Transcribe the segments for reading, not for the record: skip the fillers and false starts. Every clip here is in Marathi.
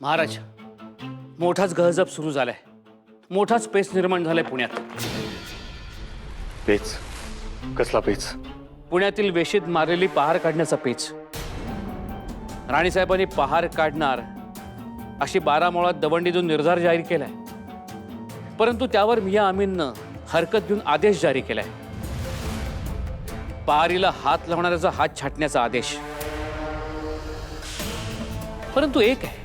महाराज, मोठाच गहजब सुरू झालाय. मोठाच पेच निर्माण झालाय पुण्यात. पेच? कसला पेच? पुण्यातील वेशीत मारलेली पहार काढण्याचा पेच. राणीसाहेबांनी पहार काढणार अशी 12 मुळात दवंडी देऊन निर्धार जाहीर केलाय. परंतु त्यावर मिया अमीननं हरकत देऊन आदेश जारी केलाय. पहारीला हात लावणाऱ्याचा हात छाटण्याचा आदेश. परंतु एक आहे,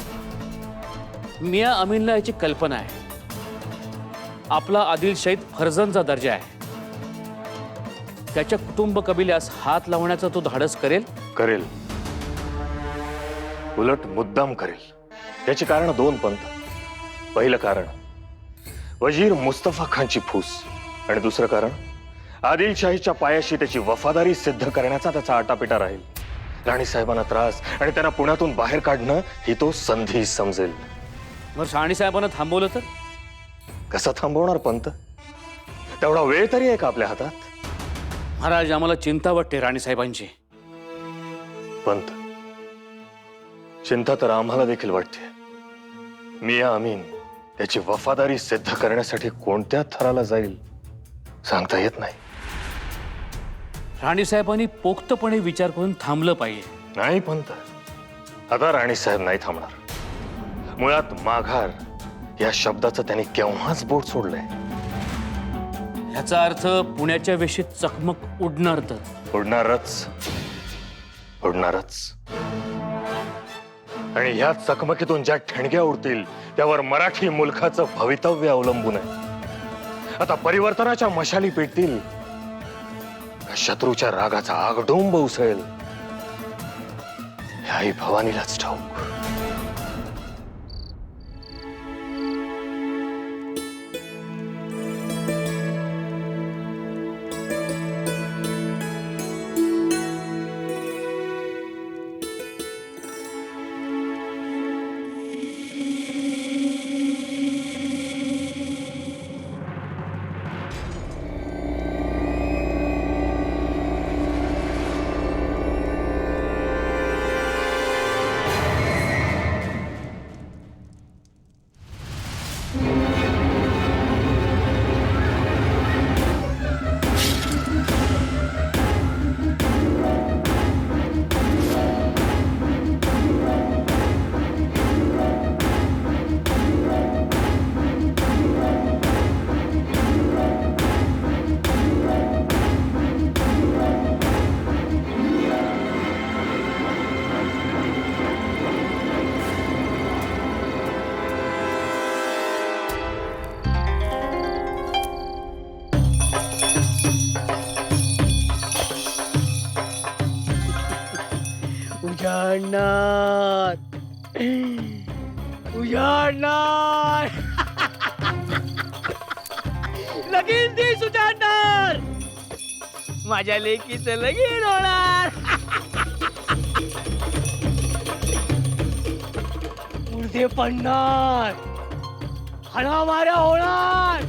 मिया अमीनला याची कल्पना आहे. आपला आदिलशाहीत फर्जंदचा दर्जा आहे. त्याच्या कुटुंब कबिल्यास हात लावण्याचा तो धाडस करेल. करेल, उलट मुद्दाम करेल. याची कारण दोन पंत. पहिलं कारण वजीर मुस्तफा खानची फूस, आणि दुसरं कारण आदिलशाहीच्या पायाशी त्याची वफादारी सिद्ध करण्याचा त्याचा आटापिटा राहील. राणीसाहेबांना त्रास आणि त्यांना पुण्यातून बाहेर काढणं ही तो संधी समजेल. मग राणीसाहेबांना थांबवलं तर? कसं थांबवणार पंत? तेवढा वेळ तरी आहे का आपल्या हातात? महाराज, आम्हाला चिंता वाटते राणीसाहेबांची. पंत, चिंता तर आम्हाला देखील वाटते. मिया अमीन त्याची वफादारी सिद्ध करण्यासाठी कोणत्या थराला जाईल सांगता येत नाही. राणीसाहेबांनी पोक्तपणे विचार करून थांबलं पाहिजे. नाही पंत, आता राणीसाहेब नाही थांबणार. मुळात माघार या शब्दाचं त्यांनी केव्हाच बोट सोडलंय. याचा अर्थ पुण्याच्या वेशीत चकमक उडणार तर? उडणारच, उडणारच. आणि ह्या चकमकीतून ज्या ठिणग्या उडतील त्यावर मराठी मुलखाचं भवितव्य अवलंबून आहे. आता परिवर्तनाच्या मशाली पेटतील, शत्रूच्या रागाचा आगडोंब उसळेल, हे आई भवानीलाच ठाऊक. उजाडणार, उजाडणार, लगीन दिस उजाडणार, माझ्या लेकीचं लगीन होणार. मुर्दे पडणार, हाणामाऱ्या होणार,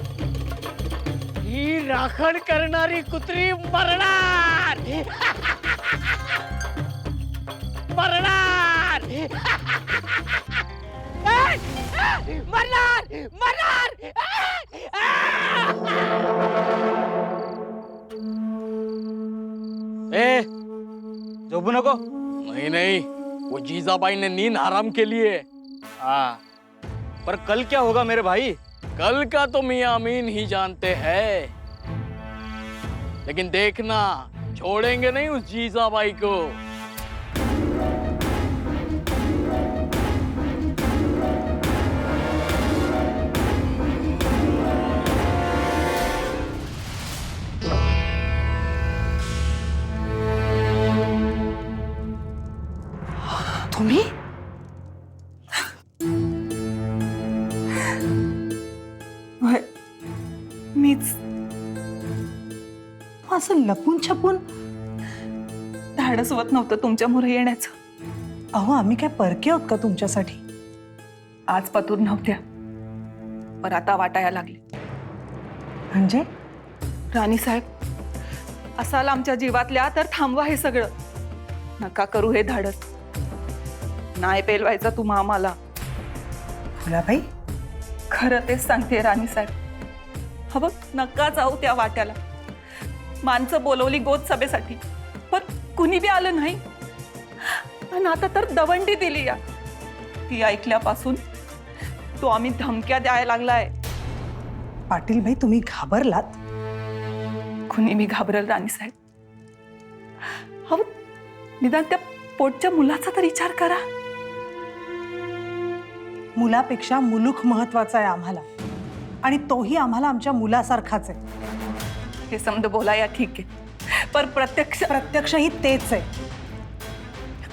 ही राखण करणारी कुत्री मरणार, मरणार, मरणार, मरणार. ए, झोपू नको. नहीं नहीं, वो जीजाबाई ने नींद हराम के लिए. हाँ, पर कल क्या होगा मेरे भाई? कल का तो मियां अमीन ही जानते हैं, लेकिन देखना, छोड़ेंगे नहीं उस जीजाबाई को. तुम्ही? मीच असं लपून छपून धाडस होत नव्हतं तुमच्यामुळे येण्याचं. अहो, आम्ही काय परके आहोत का तुमच्यासाठी? आज पतूर नव्हत्या, पण आता वाटायला लागले. म्हणजे राणीसाहेब असाल आमच्या जीवातल्या तर थांबवा हे सगळं. नका करू हे धाडस. नाही पेलवायचा तुम्हा आम्हाला. फुलाबाई, खरं तेच सांगते राणी साहेब. हवं नका जाऊ त्या वाट्याला. माणसं बोलवली गोद सभेसाठी, पण कुणी बी आलं नाही. आणि आता तर दवंडी दिली या. ती ऐकल्यापासून तो आम्ही धमक्या द्यायला लागलाय. पाटील भाई, तुम्ही घाबरलात? कुणी मी घाबरल राणी साहेब? हवं निदान त्या पोटच्या मुलाचा तर विचार करा. मुलापेक्षा मुलूक महत्वाचा आहे आम्हाला, आणि तोही आम्हाला आमच्या मुलासारखाच आहे. हे समज बोलाया ठीक आहे, पण प्रत्यक्षही तेच आहे.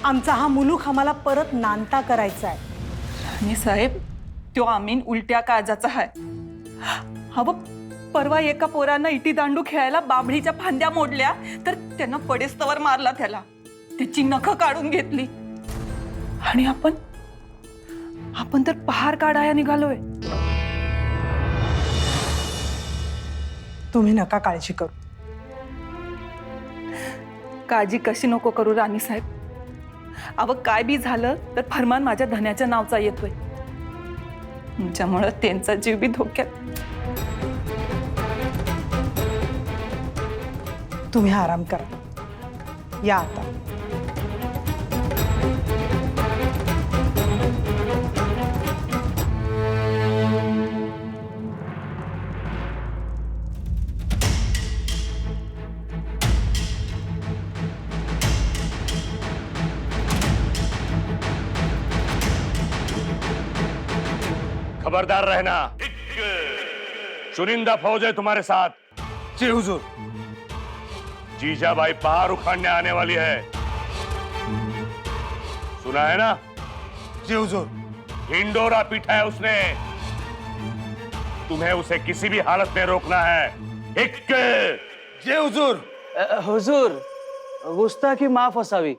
आमचा हा मुलूक आम्हाला परत नांदता करायचा आहे. राणी साहेब, तो आमीन उलट्या काळजाचा आहे. हवं परवा एका पोरानं इटी दांडू खेळायला बाभळीच्या फांद्या मोडल्या, तर त्यानं पडेस्तवर मारला त्याला. त्याची नखं काढून घेतली. आणि आपण तर पहार काढाया निघालोय. तुम्ही नका काळजी करू. काळजी कशी नको करू राणी साहेब. काय बी झालं तर फरमान माझ्या धन्याच्या नावचा येतोय. तुमच्यामुळं त्यांचा जीव बी धोक्यात. तुम्ही आराम करा. या आता. खबरदार रहना, चुनिंदा फौज है तुम्हारे साथ. जी हुजूर. जीजाबाई पहाड़ उखाड़ने आने वाली है. सुना है ना? जी हुजूर. हिंडोरा पीटा है उसने. तुम्हें उसे किसी भी हालत में रोकना है. जी हुजूर. हुजूर, गुस्ताखी माफ असावी.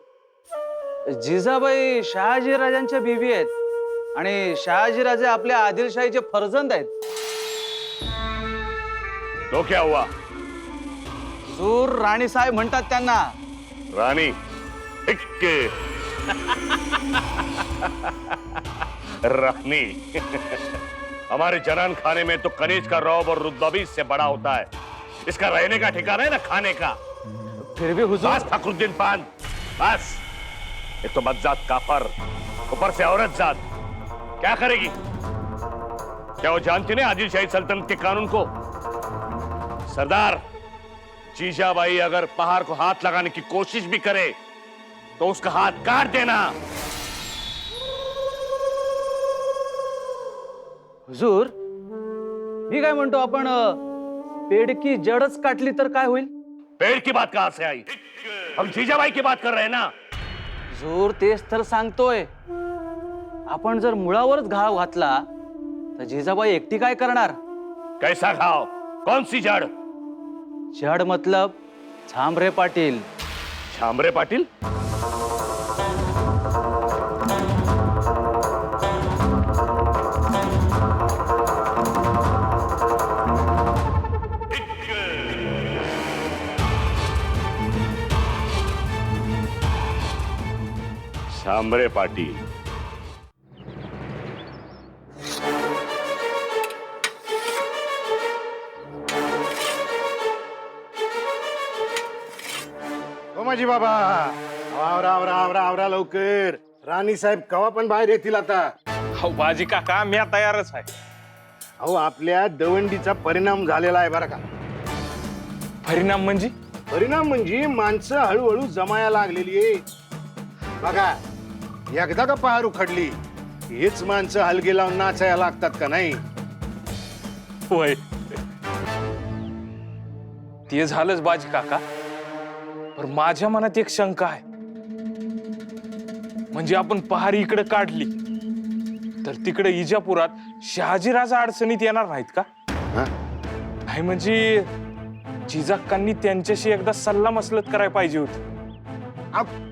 जिजाबाई शहाजी राजांच्या बीवी आहेत आणि शहाजी राजे आपल्या आदिलशाहीचे फर्जंद आहेत. तो क्या हुआ? हुजूर, राणी साहेब म्हणतात त्यांना. रानी रानी हमारे जनान खाने में तो कनीज का रौब और रुतबा भी इससे बड़ा होता है. इसका रहने का ठिकाना है ना खाने का. फिर भी हुजूर. बस फखरुद्दीन पान, बस. एक तो मज्जात काफर, ऊपर से औरत जात. क्या करेगी? क्या वो जानती नहीं आदिल शाही सल्तनत के कानून को? सरदार, जीजाबाई अगर पहाड़ को हाथ लगाने की कोशिश भी करे तो उसका हाथ काट देना. हुजूर, मी काय म्हणतो, आपण पेडकी जडच काटली तर काय होईल? पेड़ की बात कहां से आई? हम जीजाबाई की बात कर रहे हैं ना. हुजूर, तेच तर सांगतोय. आपण जर मुळावरच घाव घातला तर जिजाबाई एकटी काय करणार? कैसा घाव? कौन सी जड़? जड मतलब झांबरे पाटील. झांबरे पाटील? झांबरे पाटील. माझी बाबा, आवरा आवरा आवरा आवरा लवकर. राणी साहेब कवा पण बाहेर येतील आता. हो बाजी काका, मी तयारच आहे. अहो, आपल्या दवंडीचा परिणाम झालेला आहे बरं का. परिणाम म्हणजे? परिणाम म्हणजे माणसं हळूहळू जमाया लागलेली आहे बघा. एकदा का पहार उखडली हेच माणसं हलगे लावून नाचायला लागतात का नाही? होय, ते झालंच बाजी काका. पण माझ्या मनात एक शंका आहे. म्हणजे आपण पहार इकडे काढली तर तिकडे इजापुरात शहाजी राजा अडचणीत येणार नाहीत का? नाही म्हणजे जिजाक्कांनी त्यांच्याशी एकदा सल्ला मसलत करायला पाहिजे होती.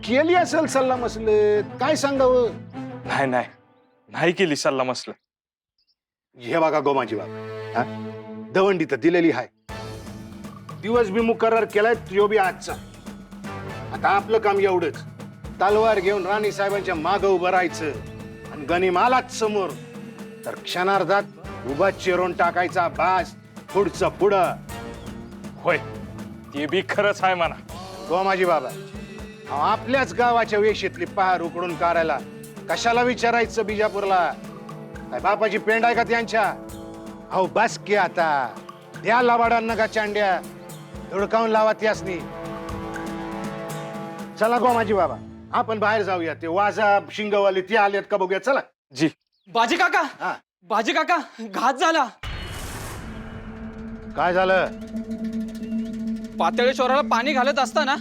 केली असेल सल्ला मसलत, काय सांगावं? नाही नाही, नाही केली सल्ला मसलत. हे बघा गोमाजी बाबा, दवंडी तर दिलेली आहे. दिवस बी मुकर्रर केलाय, तो बी आजचा. आता आपलं काम एवढंच, तलवार घेऊन राणी साहेबांच्या मागं उभं राहायचं आणि गनिम आलाच समोर तर क्षणार्धात उभा चिरून टाकायचा बास पुढचं पुढं. होय ते बी खरंच आहे म्हणा. गोमाजी बाबा, अहो, आपल्याच गावाच्या वेशीतली पहार उकडून काढायला कशाला विचारायचं बिजापूरला? काय बापाची पेंड आहे का त्यांच्या? अहो बस की आता, द्या लबाडांना का चांड्या, धुडकावून लावा त्यासनी. चला गोमाजी बाबा, आपण बाहेर जाऊया. ते वाजा शिंगवाले ते आलेत का बघूया. चला. जी. बाजी काका, हा. बाजी काका, घात झाला. काय झालं? पातळेश्वराला पाणी घालत असताना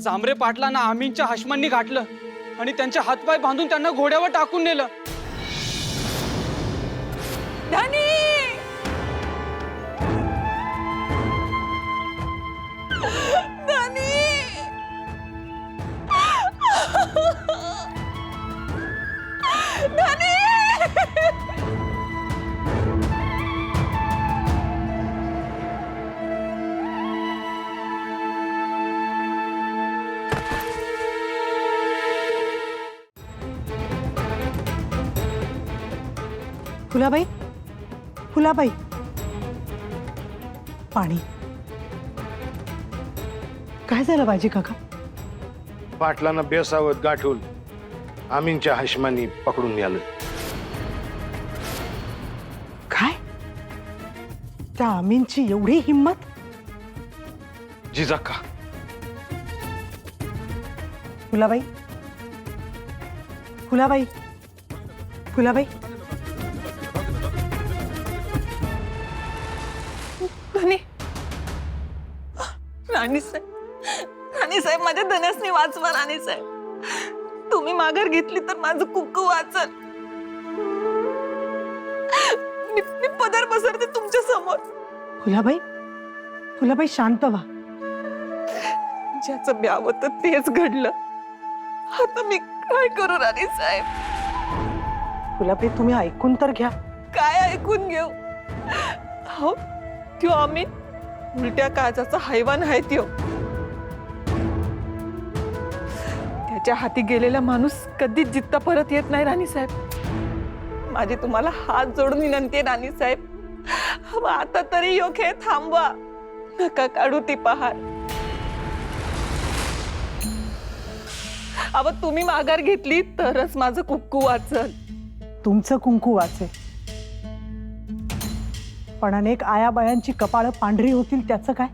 जांभरे पाटलांना आमीनच्या हशमांनी घातलं आणि त्यांचे हातपाय बांधून त्यांना घोड्यावर टाकून नेलं. धनी धनी धनी फुलाबाई, फुलाबाई, पाणी. काय झालं बाजी काका? पाटलांना बेसावत गाठून आमीनच्या हशमांनी पकडून नेलं. काय? त्या आमीनची एवढी हिंमत? जिजाक्का. फुलाबाई, फुलाबाई, फुलाबाई. धनी राणीसाहेब, माझ्या धनसनी वाचवा. राणीसाहेब, तुम्ही माघार घेतली तर माझं कुक्कू वाचल. मी पदर पसरते तुमच्या समोर. फुलाबाई, फुलाबाई शांत व्हा. ज्याचं ब्याव होतं तेच घडलं. आता मी काय करू राणीसाहेब? फुलाबाई, तुम्ही ऐकून तर घ्या. काय ऐकून घेऊ? हो, त्यो आम्ही उलट्या काळजाचा हैवान आहे. त्यो त्याच्या हाती गेलेला माणूस कधीच जित्ता परत येत नाही. राणीसाहेब, माझी तुम्हाला हात जोडून विनंती आहे. राणीसाहेब, आता तरी यो खेळ थांबवा. नका काढू ती पहार. अव तुम्ही माघार घेतली तरच माझं कुक्कू वाचल. तुमचं कुंकू वाचे, पण अनेक आयाबायांची कपाळं पांढरी होतील त्याचं काय?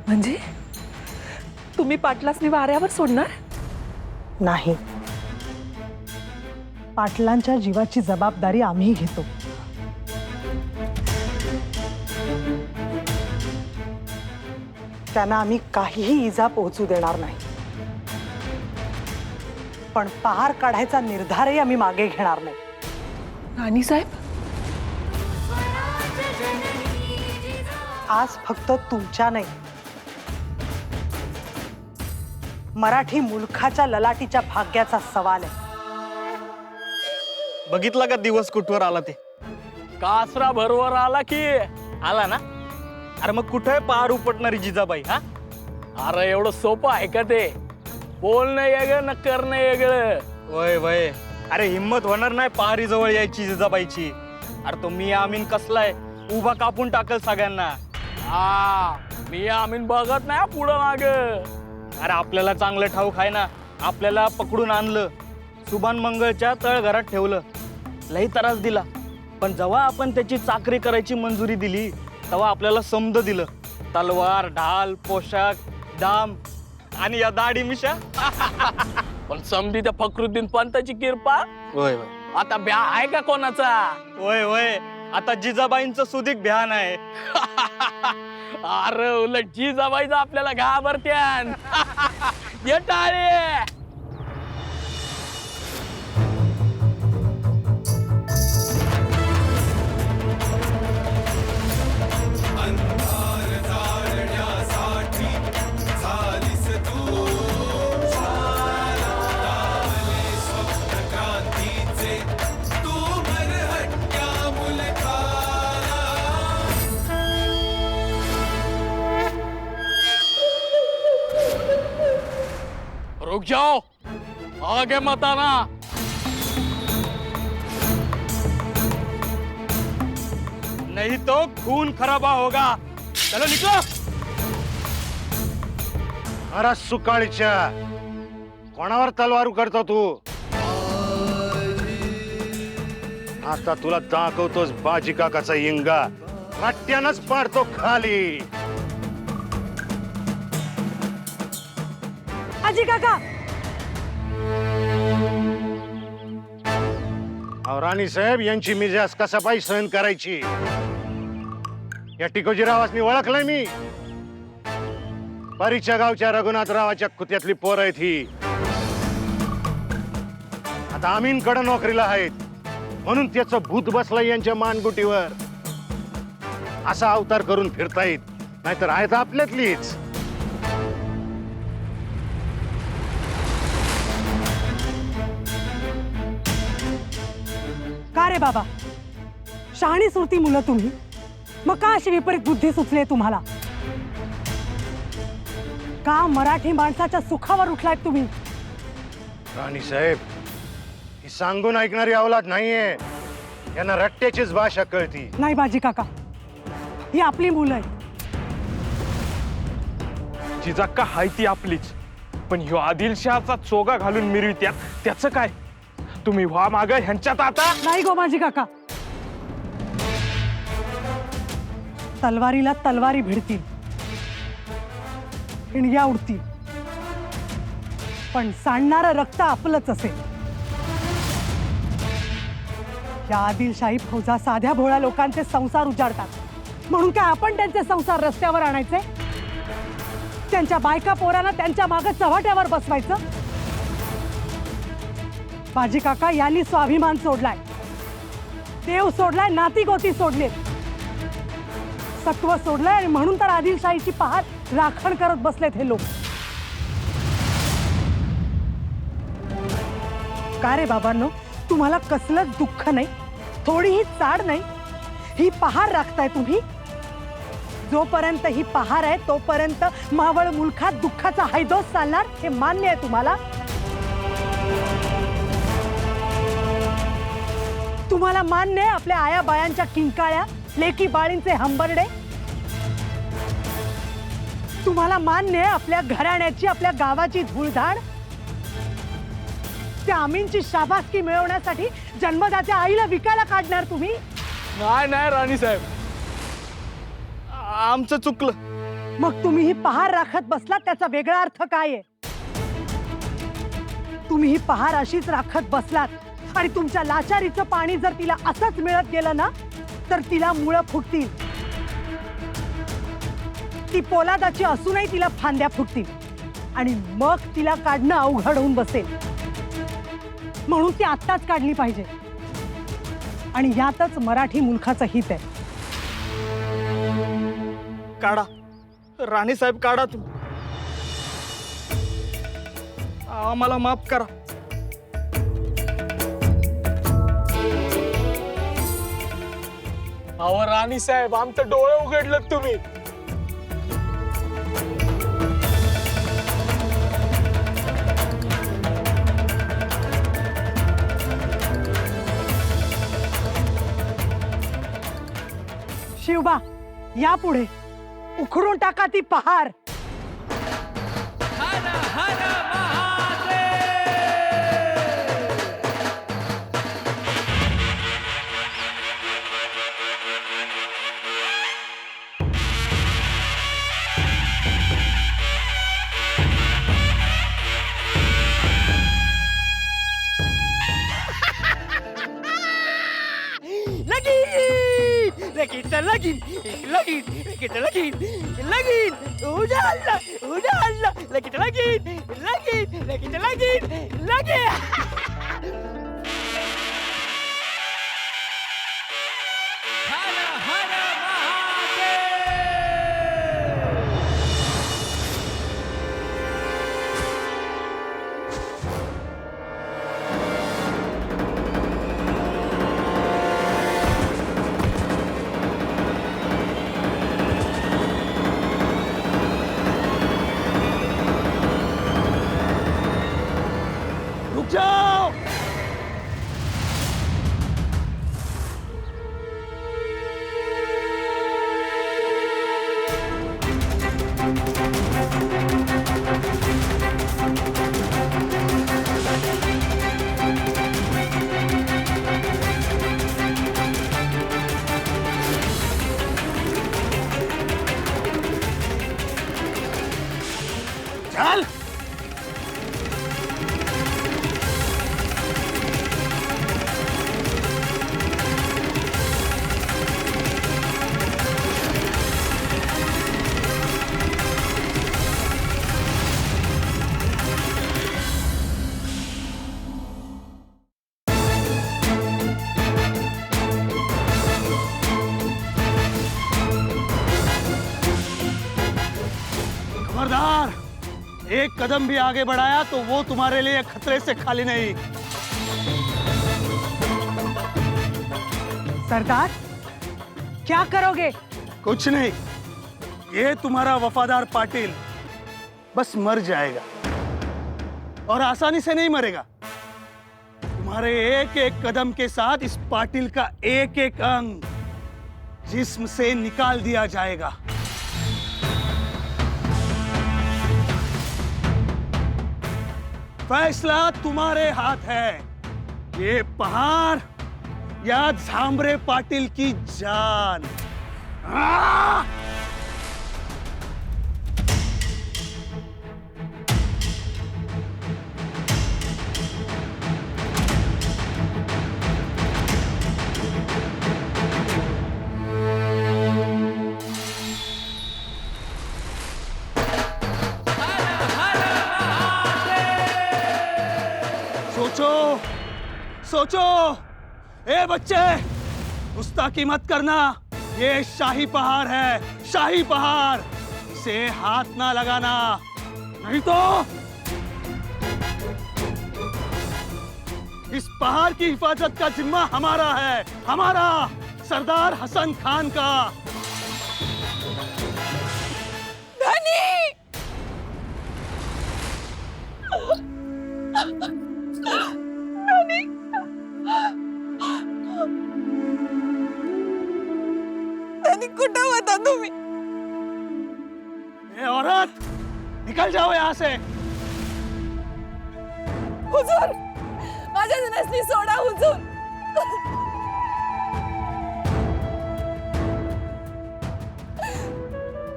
म्हणजे तुम्ही पाटलासनी वाऱ्यावर सोडणार नाही. पाटलांच्या जीवाची जबाबदारी आम्ही घेतो. त्यांना आम्ही काहीही इजा पोहोचू देणार नाही. पण पहार काढायचा निर्धारही आम्ही मागे घेणार नाही. राणीसाहेब, आज फक्त तुमच्या नाही, मराठी मुलखाच्या ललाटीच्या भाग्याचा सवाल आहे. बघितला का दिवस कुठवर आला ते? कासरा भरवर आला की आला ना. अरे मग कुठे पार उपटणारी जिजाबाई? हा, अरे एवढं सोपं आहे का ते? बोलणं वेगळं न करणं वेगळं. वय वय, अरे हिम्मत होणार नाही पहारी जवळ यायची जिजाबाईची. अरे तो मी आमीन कसलाय, उभा कापून टाकल सगळ्यांना. हा, मी आमीन बघत नाही पुढं माग. अरे आपल्याला चांगलं ठाऊक आहे ना, आपल्याला पकडून आणलं, सुभान मंगळच्या तळघरात ठेवलं, लई त्रास दिला. पण जेव्हा आपण त्याची चाकरी करायची मंजुरी दिली तेव्हा आपल्याला समज दिलं. तलवार, ढाल, पोशाख, दाम आणि या दाढी मिशा. पण समधी त्या फखरुद्दीन पंताची किरपा. होय होय. आता ब्या आहे का कोणाचा? होय होय, आता जिजाबाईंचं सुदीक भ्यान आहे. अरे उलट जिजाबाईचा आपल्याला घाबरत्यान. ये टाळे. रुक जाओ, आगे मत आना। नहीं तो खून खराबा होगा। चलो निकलो। अरे सुकाळीच्या कोणावर तलवार करतो तू? आता तुला दाखवतोस बाजी काकाचा इंगा, रट्ट्यानच पाडतो खाली। आजी काका अहो राणी साहेब यांची मिजाज कसा पाहिजे सहन करायची? या टिकोजीरावासनी ओळखलंय मी। परीच्या गावच्या रघुनाथरावाच्या कुत्यातली पोर आहेत ही। आता आमीनकडे नोकरीला आहेत म्हणून त्याचं भूत बसलंय यांच्या मानगुटीवर। असा अवतार करून फिरतायत, नाहीतर आहेत आपल्यातलीच। का रे बाबा, शहाणी सुरती मुलं तुम्ही, मग का अशी विपरीत बुद्धी सुचले तुम्हाला? का मराठी माणसाच्या सुखावर उठलाय तुम्ही? राणी साहेब, ही सांगून ऐकणारी अवलाद नाहीये, यांना रट्ट्याचीच भाषा कळती। नाही बाजी काका, ही आपली मुलं आहेत। जिजाक्का हाय ती आपलीच, पण ह्यो आदिलशहाचा चोगा घालून मिरवित्यात त्याचं काय? तुम्ही व्हा माग ह्यांच्यात आता। नाही गो माझी काका, तलवारीला तलवारी भिडतील, हिणग्या उडतील, पण सांडणारं रक्त आपलंच असेल। या आदिलशाही फौजा साध्या भोळ्या लोकांचे संसार उजाडतात, म्हणून काय आपण त्यांचे संसार रस्त्यावर आणायचे? त्यांच्या बायका पोरांना त्यांच्या मागे चव्हाट्यावर बसवायचं? बाजी काका यांनी स्वाभिमान सोडलाय, देव सोडलाय, नाती गोती सोडले, सत्व सोडलंय, आणि म्हणून तर आदिलशाहीची पहार राखण करत बसलेत हे लोक। का रे बाबांनो, तुम्हाला कसलंच दुःख नाही, थोडीही चाड नाही? ही पहार राखताय तुम्ही? जोपर्यंत ही पहार आहे तोपर्यंत मावळ मुलखात दुःखाचा हैदोस चालणार, हे मान्य आहे तुम्हाला? तुम्हाला मान्य आहे आपल्या आया बायांच्या किंकाळ्या, लेकी बाळींचे हंबरडे? तुम्हाला मान्य आहे आपल्या घराण्याची, आपल्या गावाची धूळधाण? त्या आमीनची शाबासकी मिळवण्यासाठी जन्मदात्या आईला विकायला काढणार तुम्ही? नाही नाही राणी साहेब, आमचं चुकलं। मग तुम्ही ही पहार राखत बसलात, त्याचा वेगळा अर्थ काय आहे? तुम्ही ही पहार अशीच राखत बसलात आणि तुमच्या लाचारीचं पाणी जर तिला असंच मिळत गेलं ना, तर तिला मुळं फुटतील। ती पोलादाची असूनही तिला फांद्या फुटतील, आणि मग तिला काढणं अवघड होऊन बसेल। म्हणून ती आत्ताच काढली पाहिजे, आणि यातच मराठी मुलखाचं हित आहे। काढा राणी साहेब, काढा तुम्ही, आम्हाला माफ करा। अहो राणी साहेब, आमचं डोळे उघडलं तुम्ही। शिवबा, या पुढे उखडून टाका ती पहार। चल. खबरदार, एक कदम भी आगे बढ़ाया तो वो तुम्हारे लिए खतरे से खाली नहीं. सरदार, क्या करोगे? कुछ नहीं, ये तुम्हारा वफादार पाटिल बस मर जाएगा, और आसानी से नहीं मरेगा. तुम्हारे एक एक कदम के साथ इस पाटिल का एक एक अंग जिस्म से निकाल दिया जाएगा. फैसला तुम्हारे हाथ है. ये पहाड़ या झांबरे पाटिल की जान. सोचो सोचो, ए बच्चे, गुस्ताखी मत करना. ये शाही पहाड़ है, शाही पहाड़. इसे हाथ ना लगाना, नहीं तो इस पहाड़ की हिफाजत का जिम्मा हमारा है, हमारा, सरदार हसन खान का. कुठं होता तुम्ही? ए औरत, निकल जाओ यहाँ से. हुजूर, माझ्या धनसनी सोडा हुजूर.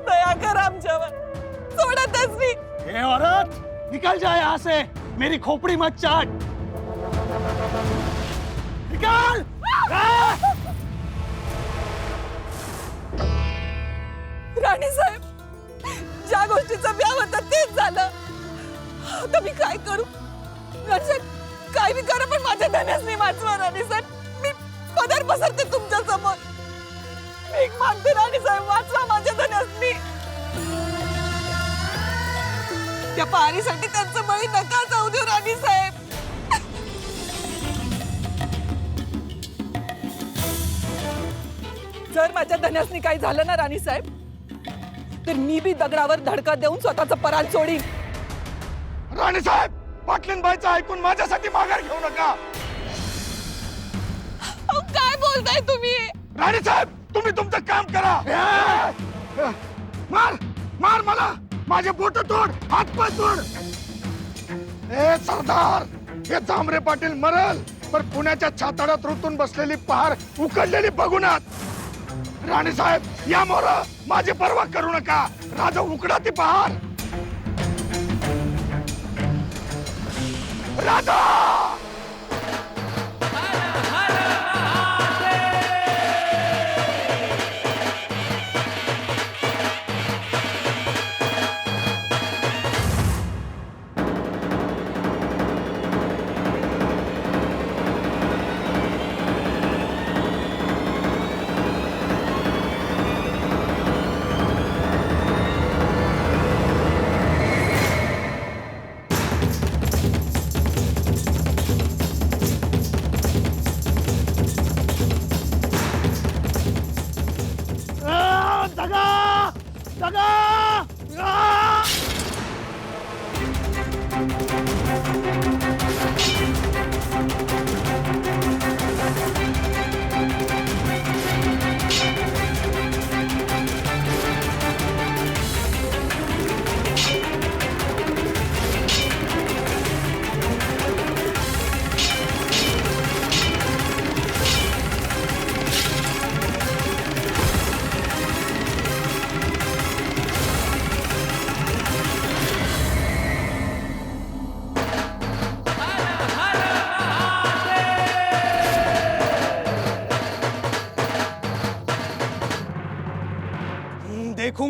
दया कर आमच्यावर, सोडा तसनी. ए औरत, निकल जा यहाँ से. मेरी खोपड़ी मत चाट. निकल. राणी साहेब, ज्या गोष्टीचं व्याव होतं तेच झालं. आता मी काय करू? राणी साहेब, काय बी करा, पण माझ्या धनसनी वाचवा. राणी साहेब, मी पदर पसरते तुमच्या समोर. भीक मागते राणी साहेब, वाचवा माझ्या धनसनी. त्या पहारीसाठी त्यांचं बळी नका जाऊ देऊ राणी साहेब. जर माझ्या धनसनी काही झालं ना राणी साहेब, तर मी बी दगडावर धडका देऊन स्वतःचं पराल सोडीन. राणी साहेब, पाटलीनबाईचं ऐकून माझ्यासाठी माघार घेऊ नका. अहो, काय बोलताय तुम्ही? राणी साहेब, तुम्ही तुमचं काम करा. मार मार मला, माझे बोट तोड, हात पाय तोड. ए सरदार, हे जांभरे पाटील मरल, पण पुण्याच्या छाताडात रुतून बसलेली पहार उकडलेली बघूनात. राणी साहेब, या मोर, माझी पर्वा करू नका. राजा उकडा ती पहार. राजा.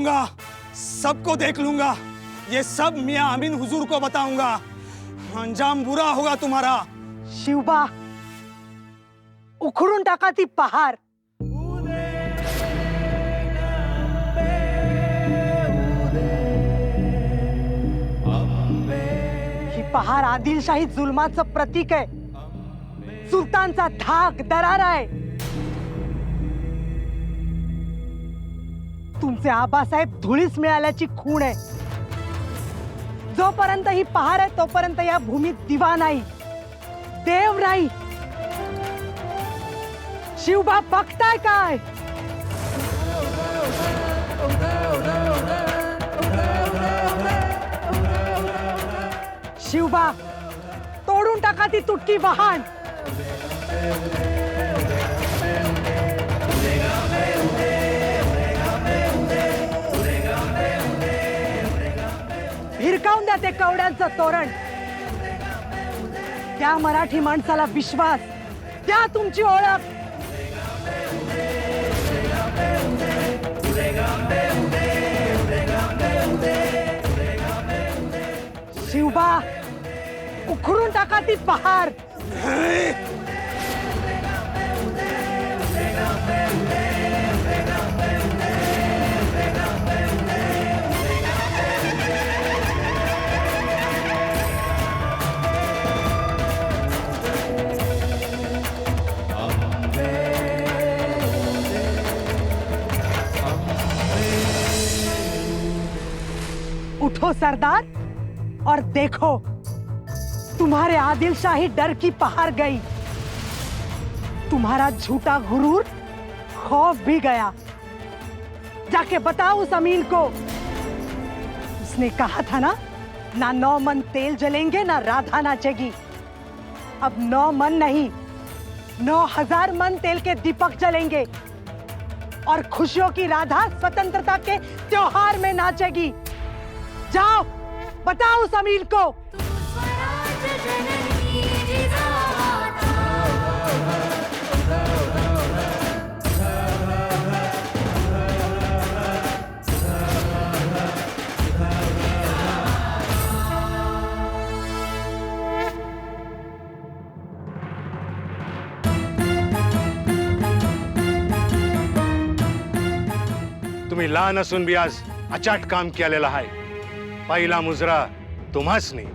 लूंगा, सबको देख लूंगा। ये सब मियां अमीन हुजूर को बताऊंगा। अंजाम बुरा होगा तुम्हारा। शिवबा, उखडून टाका ती पहार. ही पहार आदिलशाही जुलमाचं प्रतीक आहे. सुलतानचा धाक दरार आहे. तुमचे आबासाहेब धुळीस मिळाल्याची खूण आहे. जोपर्यंत ही पहार आहे तोपर्यंत या भूमीत दिवा नाही, देव नाही. शिवबा बघताय काय? शिवबा, तोडून टाका ती तुटकी वहाण. भिरकावून द्या ते कवड्यांचं तोरण. त्या मराठी माणसाला विश्वास, त्या तुमची ओळख. शिवबा, उखडून टाका ती पहार. उठो सरदार और देखो, तुम्हारे आदिलशाही डर की पहाड़ गई. तुम्हारा झूठा गुरूर खौफ भी गया. जाके बताओ उस अमीन को. उसने कहा था ना 9 मन तेल जलेंगे ना राधा नाचेगी. अब 9 मन नहीं, 9000 मन तेल के दीपक जलेंगे और खुशियों की राधा स्वतंत्रता के त्योहार में नाचेगी. जाओ बताओ उस अमीर को. तुम्ही लहान असून बी आज अचाट काम केलेलं आहे. पहिला मुजरा तुम्हाच नाही.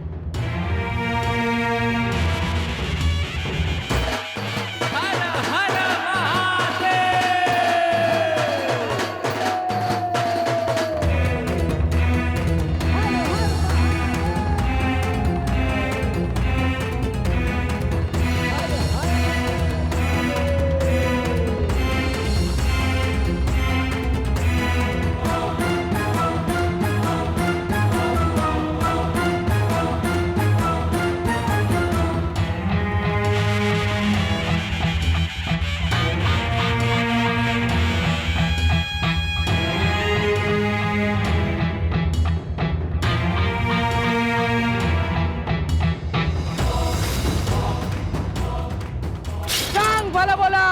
भला बोला,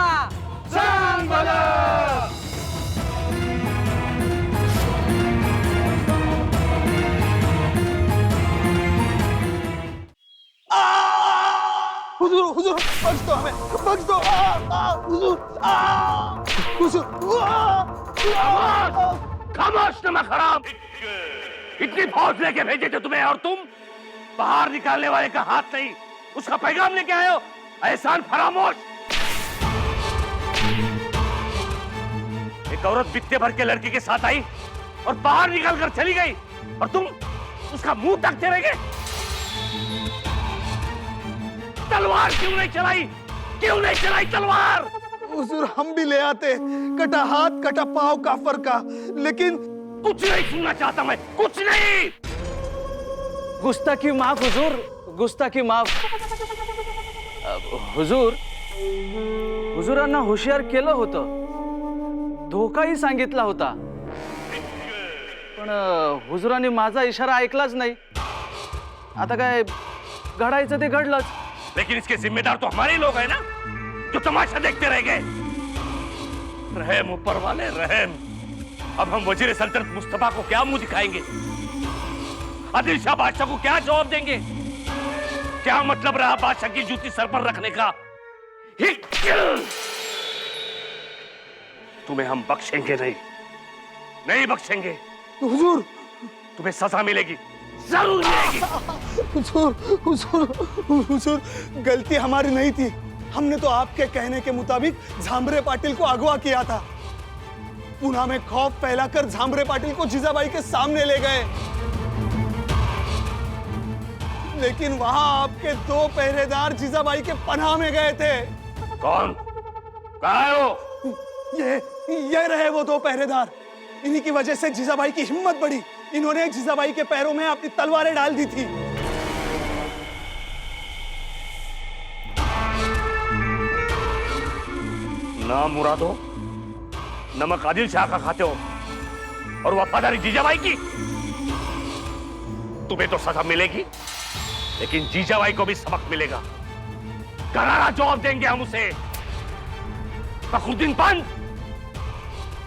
सांग भला. हुजूर हुजूर बख्श दो हमें, बख्श दो. हुजूर हुजूर. खामोश नमक हराम. इतनी फौज लेके भेजे थे तुम्हें और तुम बाहर निकालने वाले का हाथ नहीं, उसका पैगाम लेके आए हो. एहसान फरामोश. एक औरत बित्ते भर के लड़के के साथ आई और बाहर निकल कर चली गई और तुम उसका मुंह तकते रह गए. तलवार क्यों नहीं चलाई? क्यों नहीं चलाई तलवार? हुजूर हम भी ले आते, कटा हाथ कटा पाव काफर का, लेकिन कुछ नहीं सुनना चाहता मैं, कुछ नहीं. गुस्ताखी माफ हुजूर, गुस्ताखी माफ. हुजूर, हुजूरांना हुशार केलं होतं, धोकाही सांगितला होता, पण हुजूरांनी माझा इशारा ऐकलाच नाही. आता काय घडायचं ते घडलंच. लेकिन इसके जिम्मेदार तो हमारे लोग हैं ना, जो तमाशा देखते रह गए. रहम ऊपर वाले रहम. अब हम वजीर सल्तनत मुस्तफा को क्या मुंह दिखाएंगे? आदिल शाह बादशाह को क्या जवाब देंगे? क्या मतलब रहा बादशाह की जूती सर पर रखने का? तुम्हें हम बख्शेंगे नहीं, नहीं बख्शेंगे। हुजूर, तुम्हें सजा मिलेगी, जरूर मिलेगी। हुजूर, हुजूर, हुजूर, गलती हमारी नहीं थी। हमने तो आपके कहने के मुताबिक झांबरे पाटिल को अगवा किया था। पुणे में खौफ फैलाकर झांबरे पाटिल को जीजाबाई के सामने ले गए, लेकिन वहां आपके 2 पहरेदार जीजाबाई के पनाह में गए थे। कौन? कहाँ है वो? ये रहे वो 2 पहरेदार। इन्हीं की वजह से जीजाबाई की हिम्मत बढ़ी। इन्होंने जीजाबाई के पैरों में अपनी तलवारें डाल दी थी। ना मुरादो, नमक आदिल शाह का खाते हो और वफादारी जीजाबाई की। तुम्हें तो सजा मिलेगी, लेकिन जीजाबाई को भी सबक मिलेगा। करारा जवाब देंगे हम उसे। फखरुद्दीन पंत,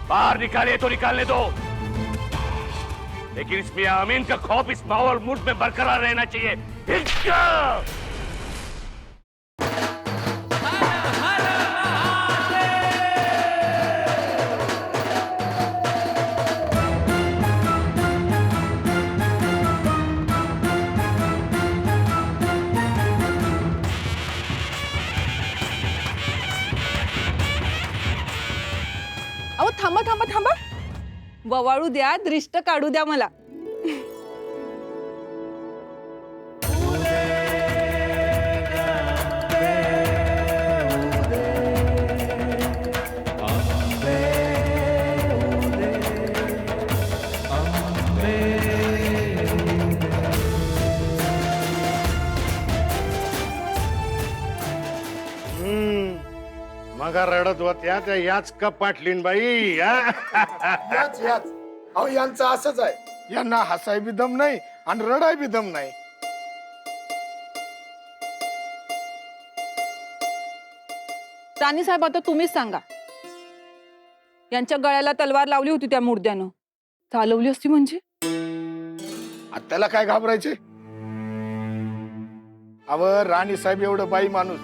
बाहर निकाले तो निकालने दो, लेकिन इस मियां अमीन का खौफ इस माहौल मुल्क में बरकरार रहना चाहिए। अहो थांबा थांबा थांबा, ववाळू द्या, दृष्ट काढू द्या मला. मग रडत होत्या त्या याच का पाटलीन बाई? याच याच अहो यांचं असंच आहे. यांना हसाय बी दम नाही आणि रडाय बी दम नाही. राणी साहेब, आता तुम्हीच सांगा, यांच्या गळ्याला तलवार लावली होती त्या मुर्द्यानं, चालवली असती म्हणजे? आता त्याला काय घाबरायचे? अव राणी साहेब एवढं बाई माणूस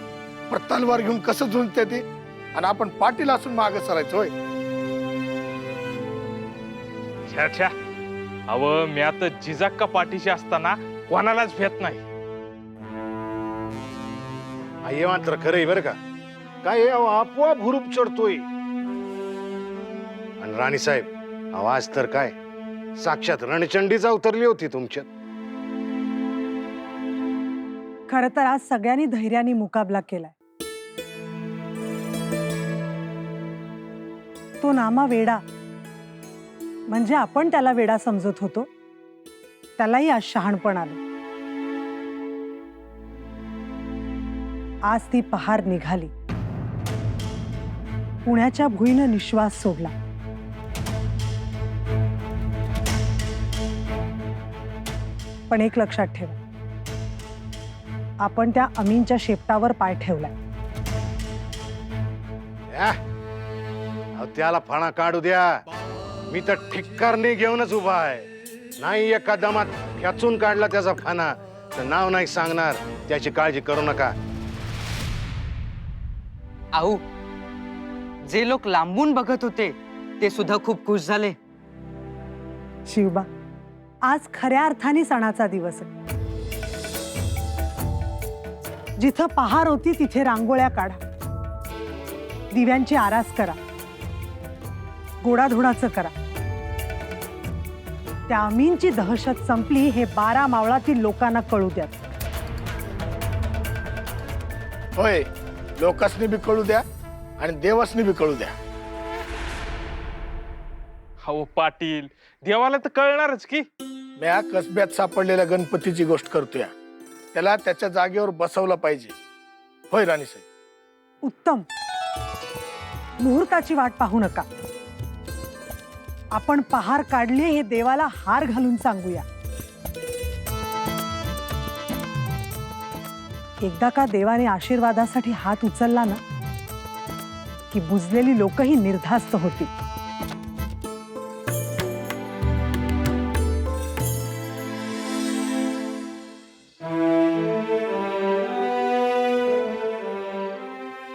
पर तलवार घेऊन कसं झुंजते ती, आणि आपण पाटील असून मागे सरायचो होय? छ्या छ्या, अव मी आता जिजाक्का पाठीशी असताना कोणालाच भेट नाही. हे मात्र खरंय बरं का. काय आपोआप हुरूप चढतोय. आणि राणी साहेब, आवाज तर काय साक्षात रणचंडीचा उतरली होती तुमच्यात. खर तर आज सगळ्यांनी धैर्याने मुकाबला केलाय. तो नामा वेडा म्हणजे आपण त्याला वेडा समजत होतो, त्यालाही आज शहाणपण आलं. आज ती पहार निघाली, पुण्याच्या भुईनं निश्वास सोडला. पण एक लक्षात ठेवा, आपण त्या अमीनच्या शेपटावर पाय ठेवलाय. त्याला फणा काढू द्या. मी तर ठिक्कारणी घेऊनच उभा आहे. नाही एका दमात खेचून काढला त्याचा फणा तर नाव नाही सांगणार. त्याची काळजी करू नका. आऊ, जे लोक लांबून बघत होते ते सुद्धा खूप खुश झाले. शिवबा, आज खऱ्या अर्थाने सणाचा दिवस आहे. जिथं पहार होती तिथे रांगोळ्या काढा, दिव्यांची आरास करा, गोडाधोडाचं करा. त्या अमीनची दहशत संपली हे 12 मावळातील लोकांना कळू द्या. होय, लोकांसनी बी कळू द्या आणि देवासनी बी कळू द्या. हो पाटील, देवाला तर कळणारच की. म्या कसब्यात सापडलेल्या गणपतीची गोष्ट करतोय. त्याला त्याच्या जागेवर बसवलं पाहिजे. होय राणी साहेब? उत्तम. मुहूर्ताची वाट पाहू नका. आपण पहार काढली हे देवाला हार घालून सांगूया. एकदा का देवाने आशीर्वादासाठी हात उचलला ना, की बुजलेली लोकही निर्धास्त होती.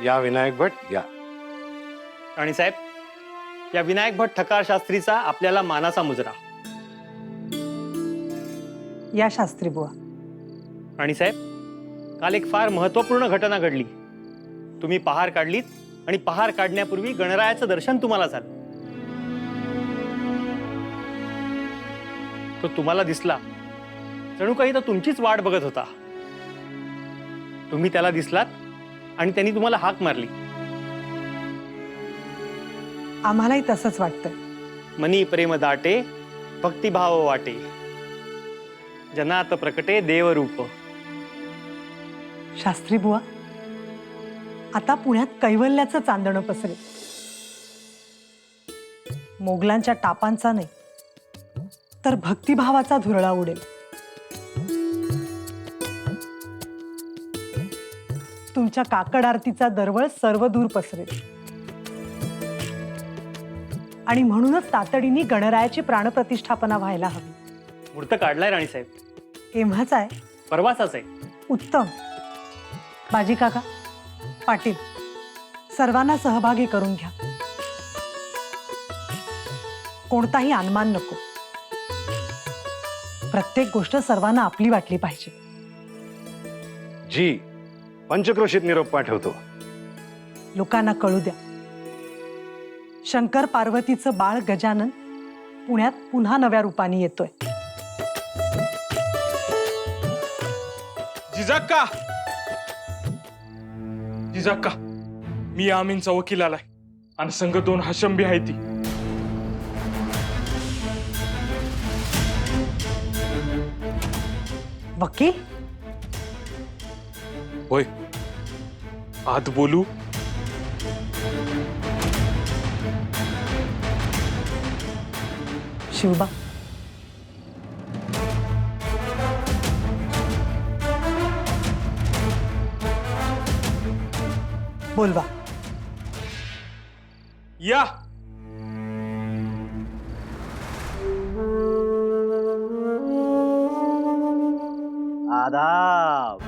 या विनायक भट या. राणी साहेब, या विनायक भट ठकार शास्त्रीचा आपल्याला मानाचा मुजरा. या शास्त्री बुवा. राणी साहेब, काल एक फार महत्वपूर्ण घटना घडली. तुम्ही पहार काढलीत आणि पहार काढण्यापूर्वी गणरायाचं दर्शन तुम्हाला झालं. तो तुम्हाला दिसला, जणू काही तो तुमचीच वाट बघत होता. तुम्ही त्याला दिसलात आणि त्यांनी तुम्हाला हाक मारली. आम्हालाही तसंच वाटतंय. मनी प्रेम दाटे, भक्तिभाव वाटे, जनात प्रकटे देवरूप. शास्त्री बुवा, आता पुण्यात कैवल्याचं चांदणं पसरेल. मोगलांच्या टापांचा नाही तर भक्तिभावाचा धुरळा उडेल. तुमच्या काकड आरतीचा दरवळ सर्व दूर पसरेल. आणि म्हणूनच तातडीने गणरायाची प्राणप्रतिष्ठापना व्हायला हवी. मूर्त काढलाय राणी साहेब. केव्हाच आहे? परवाचाच आहे. उत्तम. बाजी काका, पाटील, सर्वांना सहभागी करून घ्या. कोणताही अनुमान नको. प्रत्येक गोष्ट सर्वांना आपली वाटली पाहिजे. जी, पंचक्रोशीत निरोप पाठवतो. लोकांना कळू द्या, शंकर पार्वतीचं बाळ गजानन पुण्यात पुन्हा नव्या रूपाने येतोय. जिजाक्का, जिजाक्का, मी आमीनचा वकील आलाय आणि संघ 2 हशंबी आहे ती. वकील? होय, आत बोलू? शिवबा, बोलवा. या. आदाब.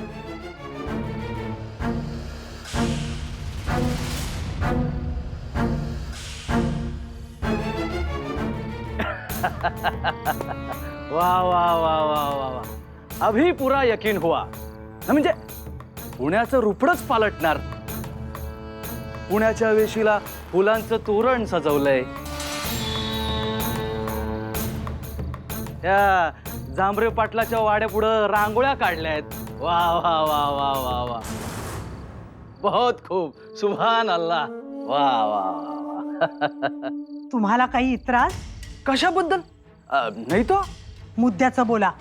वाह वाह वाह वाह वाह वाह, अभी पुरा यकीन हुआ. म्हणजे पुण्याचं रूपडच पालटणार. पुण्याच्या वेशीला फुलांचं तोरण सजवलंय. त्या जांभरे पाटलाच्या वाड्यापुढं रांगोळ्या काढल्यात. वा वा वा वा वा वा, बहुत खूप, सुभान अल्लाह. वा वा वा. तुम्हाला काही इतराज? कशाबद्दल? नाही तो. मुद्द्याचं बोला.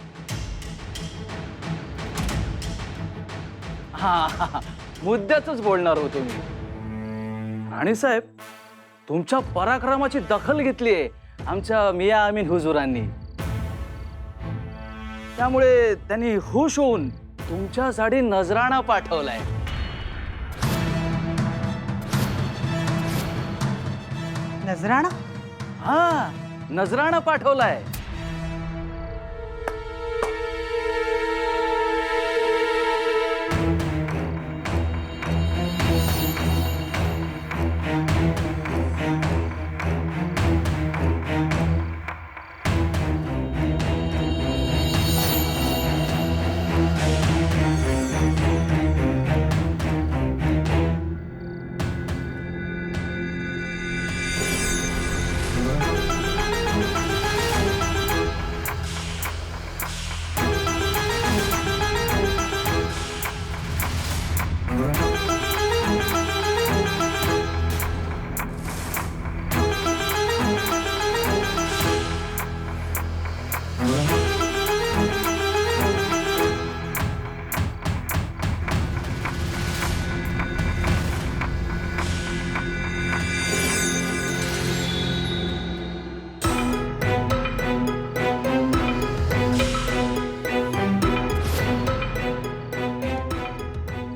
हा, मुद्द्याच बोलणार होतो मी. राणी साहेब, तुमच्या पराक्रमाची दखल घेतलीये आमच्या मिया अमीन हुजुरांनी. त्यामुळे त्यांनी हुश होऊन तुमच्यासाठी नजराणा पाठवलाय. नजराणा? हा, नजराणा पाठवलाय.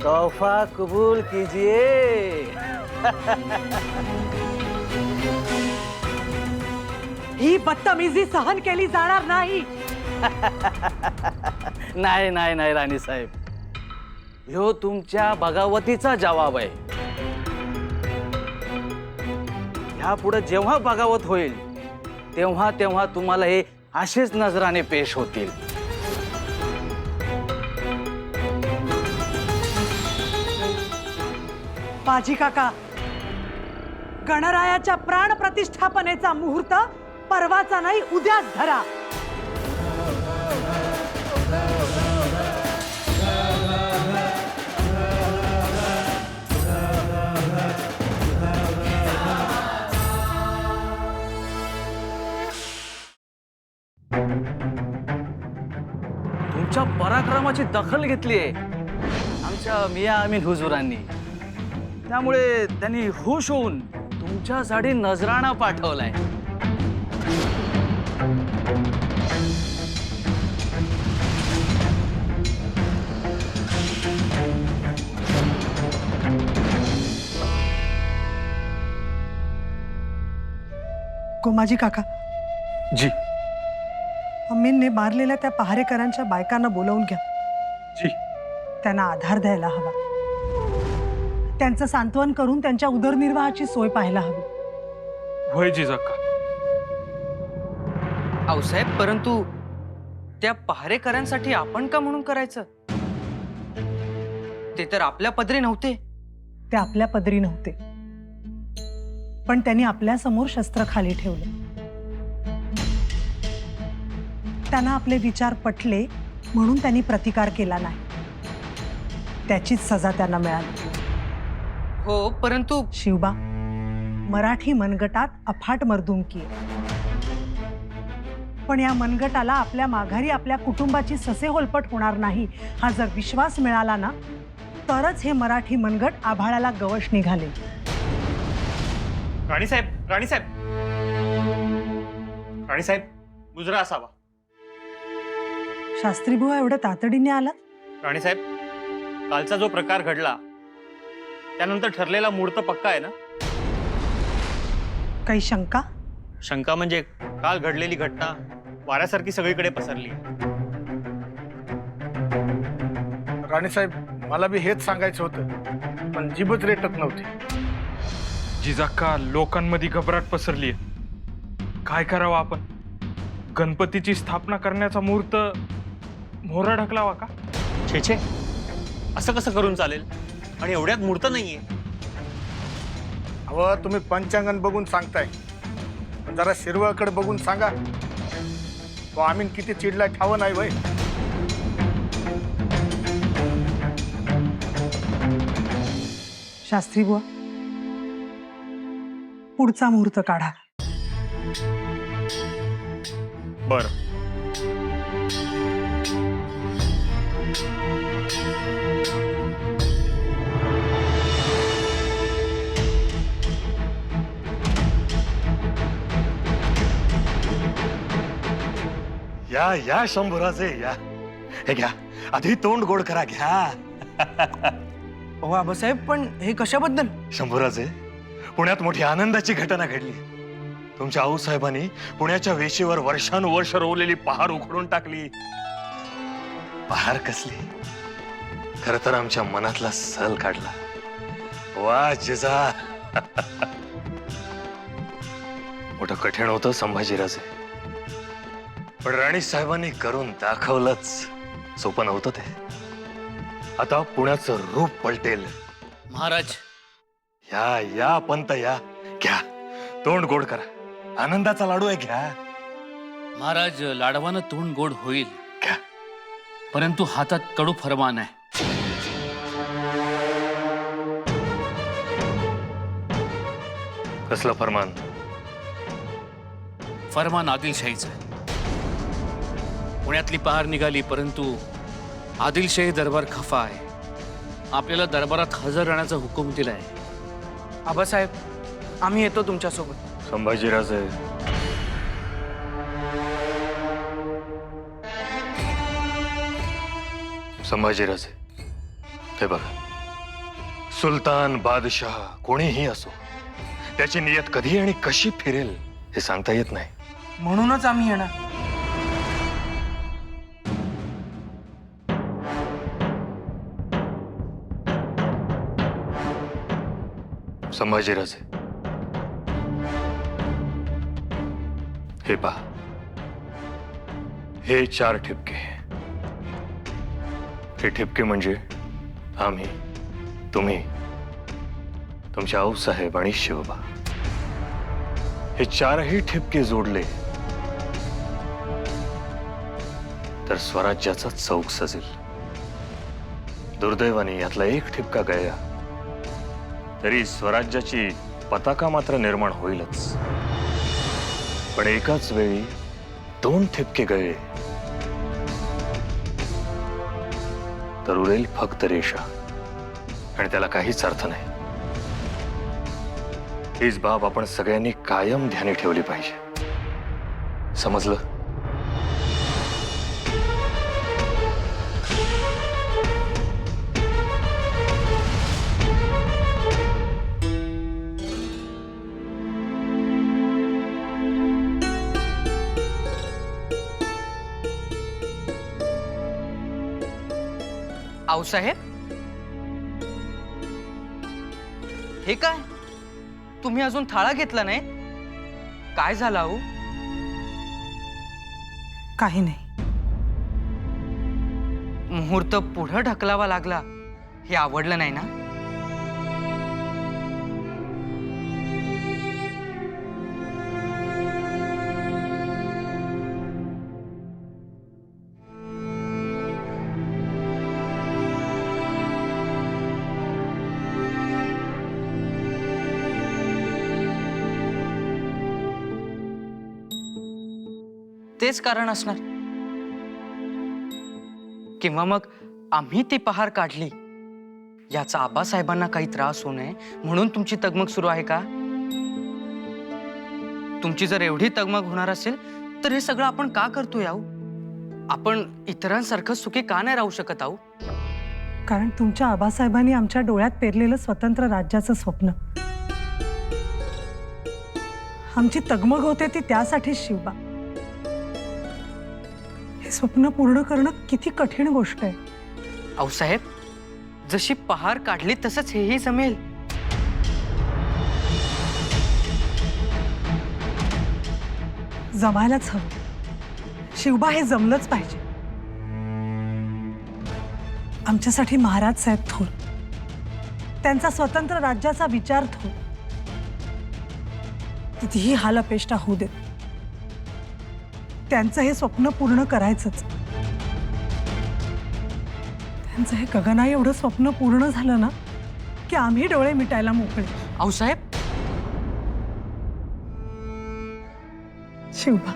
तोहफा कबूल कीजिए. ही बदतमीजी सहन केली जाणार नाही. नाही नाही नाही राणी साहेब, ह्यो तुमच्या बगावतीचा जवाब आहे. ह्यापुढे जेव्हा बगावत होईल तेव्हा तेव्हा तुम्हाला हे असेच नजराने पेश होतील. बाजी काका, गणरायाच्या प्राण प्रतिष्ठापनेचा मुहूर्त परवाचा नाही, उद्याच धरा. तुमच्या पराक्रमाची दखल घेतली आहे आमच्या मिया अमीन हुजुरांनी. त्यामुळे त्यांनी खुश होऊन तुमच्यासाठी नजराणा पाठवलाय. गोमाजी काका, जी अमीनने मारलेल्या त्या पहारेकरांच्या बायकांना बोलावून घ्या. जी. त्यांना आधार द्यायला हवा. त्यांचं सांत्वन करून त्यांच्या उदरनिर्वाहाची सोय पाहायला हवी. होय जिजाक्का. आऊसाहेब, परंतु त्या पहारेकरांसाठी आपण का म्हणून करायचं? ते तर आपल्या पदरी नव्हते. ते आपल्या पदरी नव्हते, पण त्यांनी आपल्या समोर शस्त्र खाली ठेवले. त्यांना आपले विचार पटले म्हणून त्यांनी प्रतिकार केला नाही. त्याचीच सजा त्यांना मिळाली. हो, परंतु शिवबा, मराठी मनगटात अफाट मर्दुमकी आहे. पण या मनगटाला आपल्या माघारी आपल्या कुटुंबाची ससेहोलपट होणार नाही हा जर विश्वास मिळाला ना, तरच हे मराठी मनगट आभाळाला गवश निघाले. राणीसाहेब, राणीसाहेब, राणीसाहेब, मुजरा असावा. शास्त्री बुवा एवढ्या तातडीने आला? राणीसाहेब, कालचा जो प्रकार घडला त्यानंतर ठरलेला मुहूर्त पक्का आहे ना? काही शंका? शंका म्हणजे काल घडलेली घटना वाऱ्यासारखी सगळीकडे पसरली. राणीसाहेब, मला बी हेच सांगायचं होतं, पण जीभच रेटत नव्हती. जिजाक्का, लोकांमध्ये घबराट पसरली आहे. काय करावं आपण? गणपतीची स्थापना करण्याचा मुहूर्त मोहरा ढकलावा का? छे छे, असं कसं करून चालेल? आणि एवढ्यात मुहूर्त नाहीये. अहो, तुम्ही पंचांगण बघून सांगताय, पण जरा शिरवळकडे बघून सांगा. तो आम्ही किती चिडला ठाव नाही वय. शास्त्री बुवा, पुढचा मुहूर्त काढा. बर. या या शंभूराजे या. हे घ्या, आधी तोंड गोड करा. घ्या. हो आबासाहेब, पण हे कशाबद्दल? शंभूराजे, पुण्यात मोठी आनंदाची घटना घडली. तुमच्या आऊसाहेबांनी पुण्याच्या वेशीवर वर्षानुवर्ष रोवलेली पहार उखडून टाकली. पहार कसली? खर तर आमच्या मनातला सल काढला. वा जिजा. मोठं कठीण होतं संभाजीराजे, पण राणी साहेबांनी करून दाखवलंच. सोपं नव्हतं ते. आता पुण्याचं रूप पलटेल. महाराज, या या पंत या. घ्या, तोंड गोड करा. आनंदाचा लाडू आहे. घ्या. महाराज, लाडवानं तोंड गोड होईल, घ्या. परंतु हातात कडू फरमान आहे. कसलं फरमान? फरमान आदिलशाहीचं आहे. पुण्यातली पहार निघाली, परंतु आदिलशाही दरबार खफा आहे. आपल्याला दरबारात हजर राहण्याचा हुकूम दिलाय. आबासाहेब, आम्ही येतो तुमच्यासोबत. संभाजीराजे, संभाजीराजे, हे बघा, सुलतान, बादशाह कोणीही असो, त्याची नियत कधी आणि कशी फिरेल हे सांगता येत नाही. म्हणूनच आम्ही येणार. संभाजीराजे, हे पहा, हे 4 ठिपके. हे ठिपके म्हणजे आम्ही, तुम्ही, तुमचे आऊसाहेब आणि शिवबा. हे 4ही ठिपके जोडले तर स्वराज्याचा चौक सजेल. दुर्दैवाने यातला एक ठिपका गळला तरी स्वराज्याची पताका मात्र निर्माण होईलच. पण एकाच वेळी 2 ठिपके गळले तर उरेल फक्त रेषा, आणि त्याला काहीच अर्थ नाही. हीच बाब आपण सगळ्यांनी कायम ध्यानी ठेवली पाहिजे. समजलं? आऊसाहेब, हे काय? तुम्ही अजून थाळा घेतला नाही? काय झालं आऊ? काही नाही. मुहूर्त पुढं ढकलावा लागला हे आवडलं नाही ना? तेच कारण असणार, किंवा मग आम्ही ती पहार काढली याचा आबासाहेबांना काही त्रास होऊ नये म्हणून तुमची तगमग सुरू आहे का? तुमची जर एवढी तगमग होणार असेल तर हे सगळं आपण का करतोय आऊ? आपण इतरांसारखं सुखी का नाही राहू शकत आऊ? कारण तुमच्या आबासाहेबांनी आमच्या डोळ्यात पेरलेलं स्वतंत्र राज्याचं स्वप्न, आमची तगमग होते ती त्यासाठीच शिवबा. हे स्वप्न पूर्ण करणं किती कठीण गोष्ट आहे. आऊसाहेब, जशी पहार काढली तसंच हेही जमेल. जमायलाच हवं शिवबा, हे जमलंच पाहिजे. आमच्यासाठी महाराज साहेब थोर, त्यांचा स्वतंत्र राज्याचा विचार थोर. कितीही हाल अपेष्टा होऊ देत, त्यांचं हे स्वप्न पूर्ण करायचंच. त्यांचं हे गगना एवढं स्वप्न पूर्ण झालं ना की आम्ही डोळे मिटायला मोकळे. आऊसाहेब, शिवबा,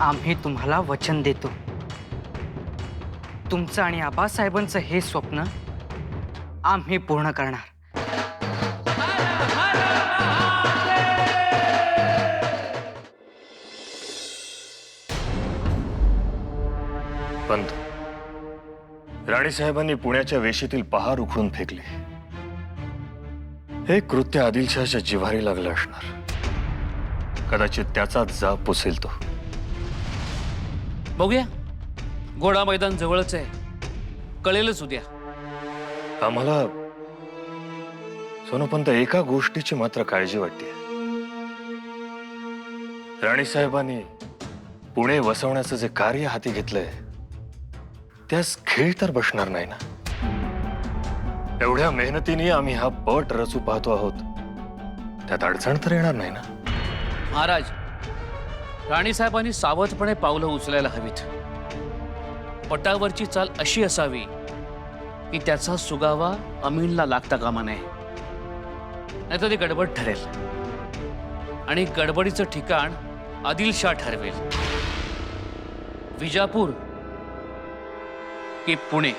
आम्ही तुम्हाला वचन देतो, तुमचं आणि आबासाहेबांचं हे स्वप्न आम्ही पूर्ण करणार. पंत, राणीसाहेबांनी पुण्याच्या वेशीतील पहार उखडून फेकले. हे कृत्य आदिलशहाच्या जिव्हारी लागलं असणार. कदाचित त्याचाच जाब पुसेल तो. बघूया, घोडा मैदान जवळच आहे, कळेलच उद्या. आम्हाला सोनोपंत एका गोष्टीची मात्र काळजी वाटते. राणीसाहेबांनी पुणे वसवण्याचं जे कार्य हाती घेतलंय त्यास खीळ तर बसणार नाही ना. एवढ्या मेहनतीने आम्ही हा पट रचू पाहतो आहोत, त्यात अडचण तर येणार नाही ना. महाराज, राणीसाहेबांनी सावधपणे पावलं उचलायला हवीत. पटावरची चाल अशी असावी की त्याचा सुगावा अमीनला लागता कामा नये, नाहीतर ती गडबड ठरेल आणि गडबडीचं ठिकाण आदिलशाह ठरवेल. विजापूर की पुणे?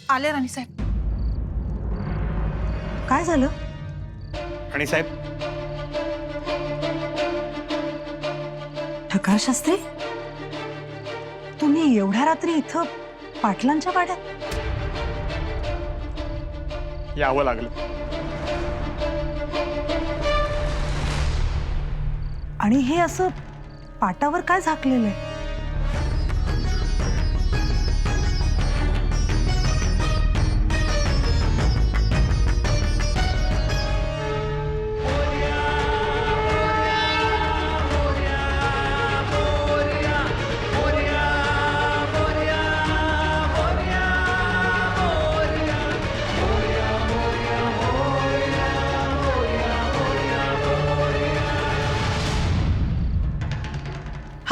आले राणीसाहेब. काय झालं? आणि साहेब, ठकार शास्त्री, तुम्ही एवढ्या रात्री इथं पाटलांच्या वाड्यात? यावं लागलं. आणि हे असं पाटावर काय झाकलेलं आहे?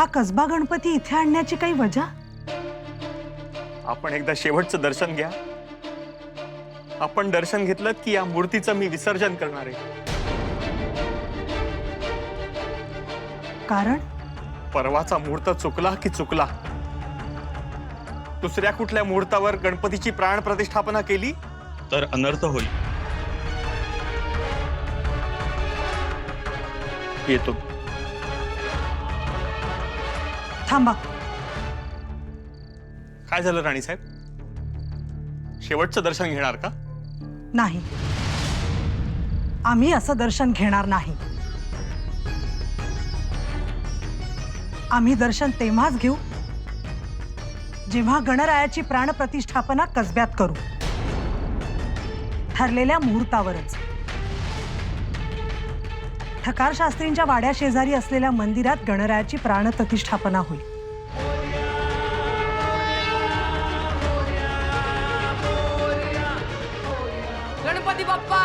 हा कसबा गणपती इथे आणण्याची काही वजह? आपण एकदा शेवटचं दर्शन घ्या. आपण दर्शन घेतलं की या मूर्तीचं मी विसर्जन करणार आहे. कारण परवाचा मुहूर्त चुकला की चुकला. दुसऱ्या कुठल्या मुहूर्तावर गणपतीची प्राण प्रतिष्ठापना केली तर अनर्थ होईल. येतो. थांबा. काय झालं राणीसाहेब? शेवटचं दर्शन घेणार का? नाही, आम्ही असं दर्शन घेणार नाही. आम्ही दर्शन तेव्हाच घेऊ जेव्हा गणरायाची प्राणप्रतिष्ठापना कसब्यात करू, ठरलेल्या मुहूर्तावरच. ठकार शास्त्रींच्या वाड्या शेजारी असलेल्या मंदिरात गणरायाची प्राणप्रतिष्ठापना होईल. गणपती बाप्पा.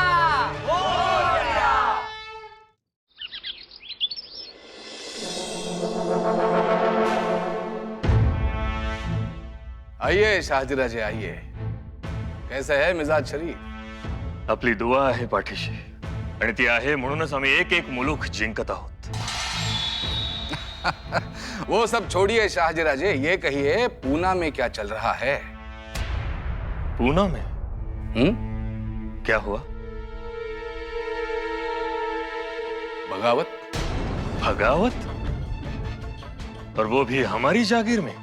आइए शहाजीराजे, आइए. कैसा है मिजाज शरीफ? आपली दुआ आहे पाठीशी, आणि ती आहे म्हणूनच आम्ही एक एक मुलूक जिंकत आहोत. वो सब छोड़िए शहाजीराजे, ये कहिए पूना में क्या चल रहा है? पूना में क्या हुआ? बगावत. बगावत? और वो भी हमारी जागीर में?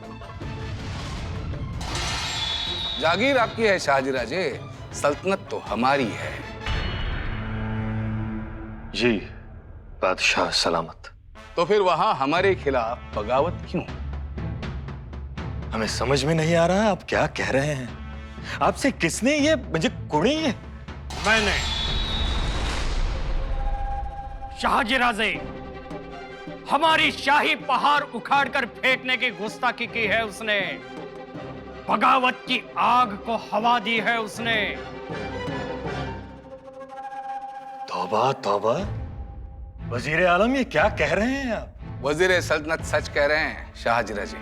जागीर आपकी है शहाजीराजे, सल्तनत तो हमारी है. जी बादशाह सलामत. तो फिर वहां हमारे खिलाफ बगावत क्यों? हमें समझ में नहीं आ रहा आप क्या कह रहे हैं. आपसे किसने ये मुझे कुणी ये? मैंने. शाहजीराजे, हमारी शाही पहाड़ उखाड़कर फेंकने की गुस्ताखी की है उसने. बगावत की आग को हवा दी है उसने. तौबा तौबा, वजीर आलम ये क्या कह रहे हैं आप? वजीर सल्तनत सच कह रहे हैं शहाजीराजे.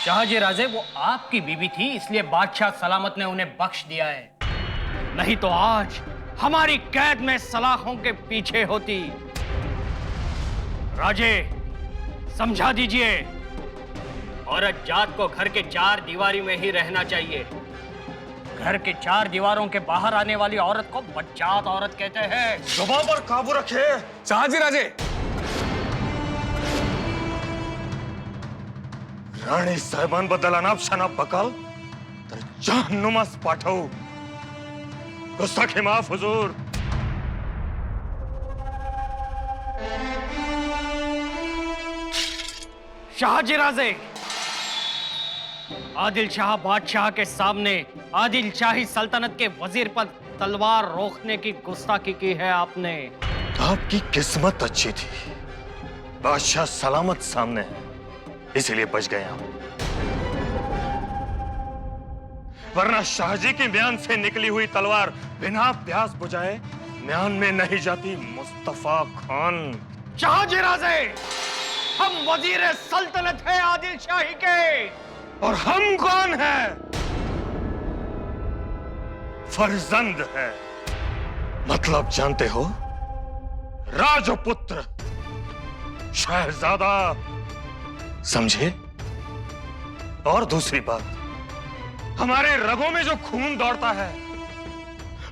शाहजीराजे, वो आपकी बीवी थी, इसलिए बादशाह सलामत ने उन्हें बख्श दिया है. नहीं तो आज हमारी कैद में सलाखों के पीछे होती. राजे, समझा दीजिए, औरत जात को घर के चार दीवारी में ही रहना चाहिए. घर के चार दीवारों के बाहर आने वाली औरत को बदजात औरत कहते हैं. जुबान पर काबू रखे शहाजीराजे. राणी साहेबांबद्दल अनाप शनाप बकाल तर जहन्नुमास पाठवू. गुस्ताखी माफ हुजूर. शाहजीराजे, आदिल शाह बादशाह के सामने आदिल शाही सल्तनत के वजीर पर तलवार रोकने की गुस्ताखी की है आपने. आपकी किस्मत अच्छी थी, बादशाह सलामत सामने है, इसीलिए बच गए हम. वरना शाहजी के म्यान से निकली हुई तलवार बिना प्यास बुझाए म्यान में नहीं जाती. मुस्तफा खान. शाहजीराजे, हम वजीर सल्तनत है आदिल शाही के. और हम कौन हैं? फर्जंद है. मतलब जानते हो? राजपुत्र, शहजादा, समझे? और दूसरी बात, हमारे रगों में जो खून दौड़ता है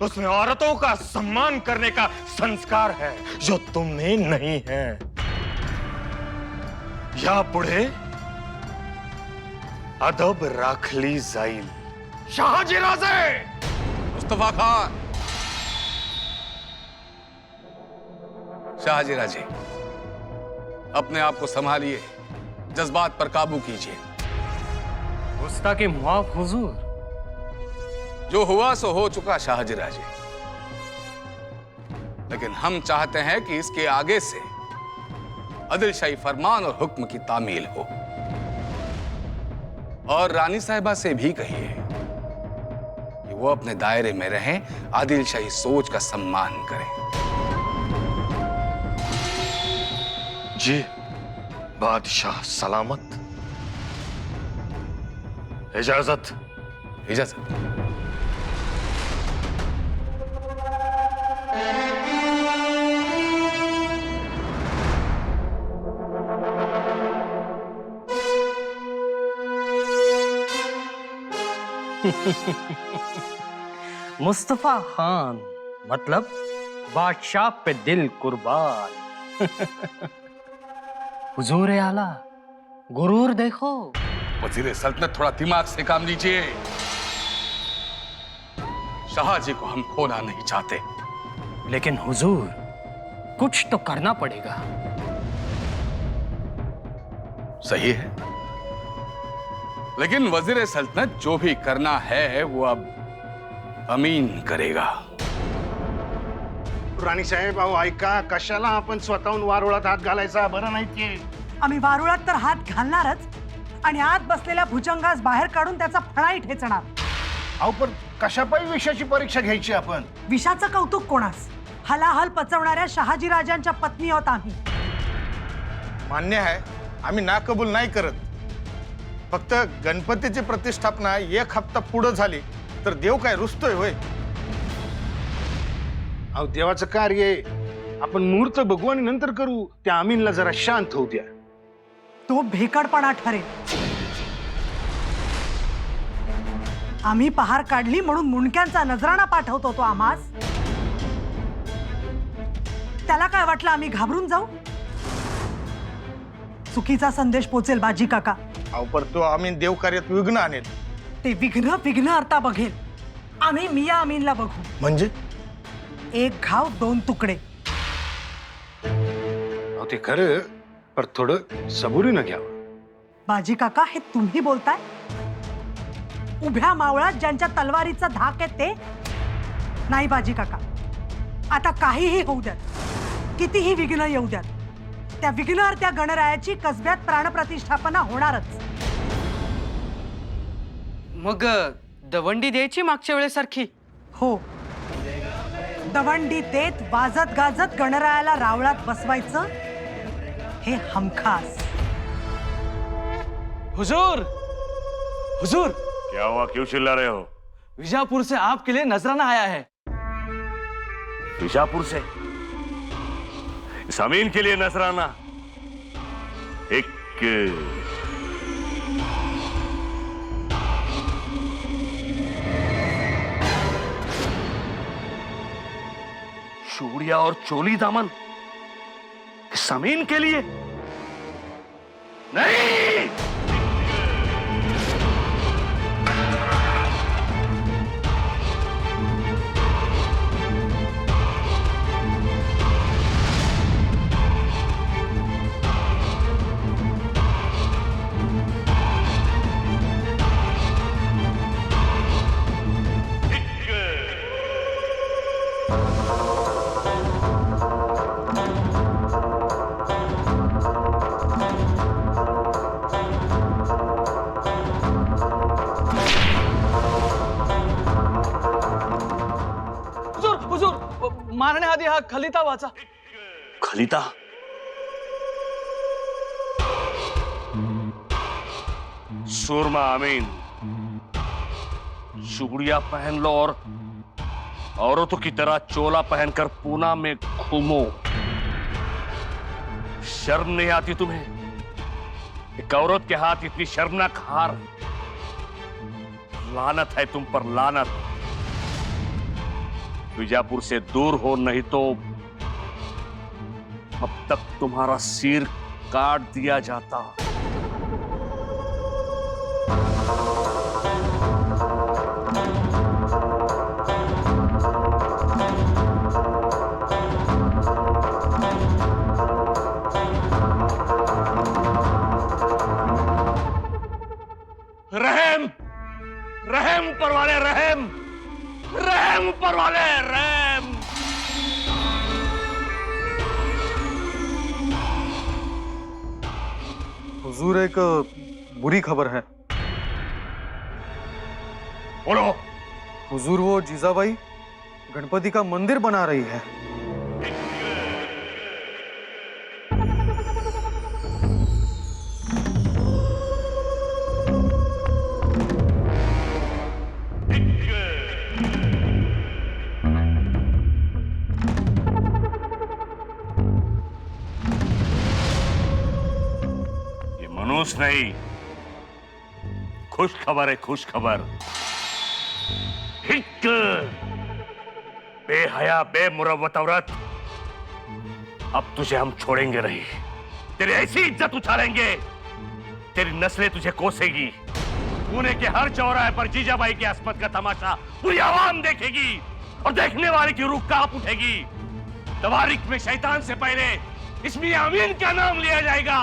उसमें औरतों का सम्मान करने का संस्कार है जो तुम में नहीं है. या पुढे अदब राखली जाईल. शाहजीराजे. मुस्तफा खान. शाहजीराजे, अपने आप को संभालिए, जज्बात पर काबू कीजिए. गुस्ताखी माफ हुजूर. जो हुआ सो हो चुका शाहजीराजे, लेकिन हम चाहते हैं कि इसके आगे से आदिलशाही फरमान और हुक्म की तामील हो. और रानी साहिबा से भी कहिए कि वो अपने दायरे में रहें, आदिलशाही सोच का सम्मान करें. जी बादशाह सलामत। इजाजत। इजाजत। मुस्तफा खान मतलब बादशाह पे दिल कुर्बान। हुजूर आला, गुरूर देखो। वजीर सल्तनत थोड़ा दिमाग से काम लीजिए। शाहजी को हम खोना नहीं चाहते, लेकिन हुजूर कुछ तो करना पड़ेगा। सही है, लेकिन वजीर सल्तनत जो भी करना है वो अब अमीन करेगा। राणी साहेब, अहो ऐका, कशाला आपण स्वतःहून वारुळात हात घालायचा? बरं नाही ते. आम्ही वारुळात तर हात घालणारच आणि आत बसलेल्या भुजंगास बाहेर काढून त्याचा फणाही ठेचणार। अहो पण कशापायी विषयाची परीक्षा घ्यायची आपण? विषाचं कौतुक कोणास? हलाहल पचवणाऱ्या शहाजी राजांच्या पत्नी आहोत आम्ही। मान्य आहे, आम्ही ना कबूल नाही करत, फक्त गणपतीची प्रतिष्ठापना 1 हप्ता पुढे झाली तर देव काय रुसतोय होय? अहो देवाचं कार्य आहे, आपण मुहूर्त बघू आणि नंतर करू। त्या अमीनला जरा शांत होऊ द्या। तो भेकडपणा ठरेल। आम्ही पहार काढली म्हणून मुंडक्यांचा नजराणा पाठवतो तो आम्हास। त्याला काय वाटलं आम्ही घाबरून जाऊ? चुकीचा संदेश पोचेल बाजी काका। अहो पर तो आम्ही देव कार्यात विघ्न आणेल। ते विघ्न अर्था बघेल। आम्ही मिया अमीनला बघू। म्हणजे 1 घाव 2 तुकडे। अहो ते खरं, पर थोडं सबुरीनं घ्यावं। बाजी काका, हे तुम्ही बोलताय? उभ्या मावळात ज्यांच्या तलवारीचा धाक आहे ते? नाही बाजी काका, आता काहीही होऊ द्यात, कितीही विघ्न येऊ द्यात, त्या विघ्नहर्त्या गणरायाची कसब्यात प्राणप्रतिष्ठापना होणारच। मग दवंडी द्यायची मागच्या वेळेसारखी? हो, दवंडी देत वाजत गाजत गणरायाला रावळात बसवायचं हे हमखास। हुजूर, हुजूर, क्या हुआ? क्यों चिल्ला रहे हो? विजापुर से आपके लिए नजराना आया है। बीजापुर से इस अमीन के लिए नजराना? एक चूड़िया और चोली दामन इस अमीन के लिए? नहीं! मारणे आधी हा खलिता वाचा। खलीता? सुरमा अमीन, चूड़िया पहन लो और औरतों की तरह चोला पहनकर पूना में घूमो। शर्म नहीं आती तुम्हें? एक औरत के हाथ इतनी शर्मनाक हार। लानत है तुम पर, लानत। बीजापुर से दूर हो, नहीं तो अब तक तुम्हारा सिर काट दिया जाता। रहम, रहम ऊपर वाले, रहम, रहम ऊपर वाले, रहम। हुजूर, एक बुरी खबर है। बोलो। हुजूर, वो जीजाबाई गणपति का मंदिर बना रही है। कुछ नहीं, खुश खबर है, खुश खबर। हिट बेहया बेमुरव्वत औरत, अब तुझे हम छोड़ेंगे नहीं। तेरी ऐसी इज्जत उछालेंगे, तेरी नस्लें तुझे कोसेगी। पुणे के हर चौराहे पर जीजाबाई की अस्मत का तमाशा पूरी आवाम देखेगी और देखने वाले की रूह कांप उठेगी। तवारीख में शैतान से पहले इसमें अमीन का नाम लिया जाएगा।